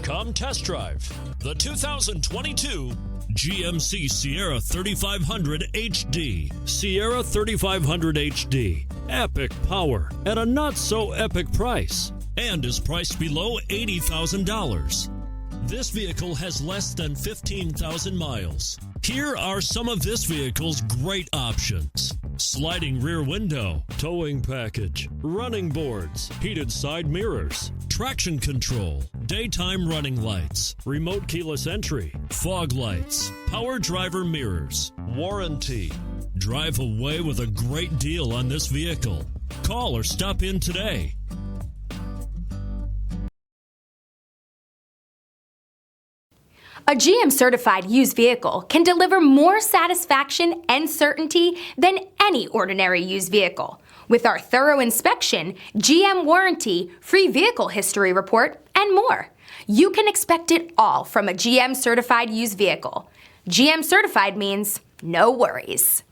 Come test drive the 2022 GMC Sierra 3500 HD. Sierra 3500 HD. Epic power at a not so epic price and is priced below $80,000. This vehicle has less than 15,000 miles. Here are some of this vehicle's great options: sliding rear window, towing package, running boards, heated side mirrors, traction control, daytime running lights, remote keyless entry, fog lights, power driver mirrors, warranty. Drive away with a great deal on this vehicle. Call or stop in today. A GM-certified used vehicle can deliver more satisfaction and certainty than any ordinary used vehicle. With our thorough inspection, GM warranty, free vehicle history report, and more. You can expect it all from a GM-certified used vehicle. GM-certified means no worries.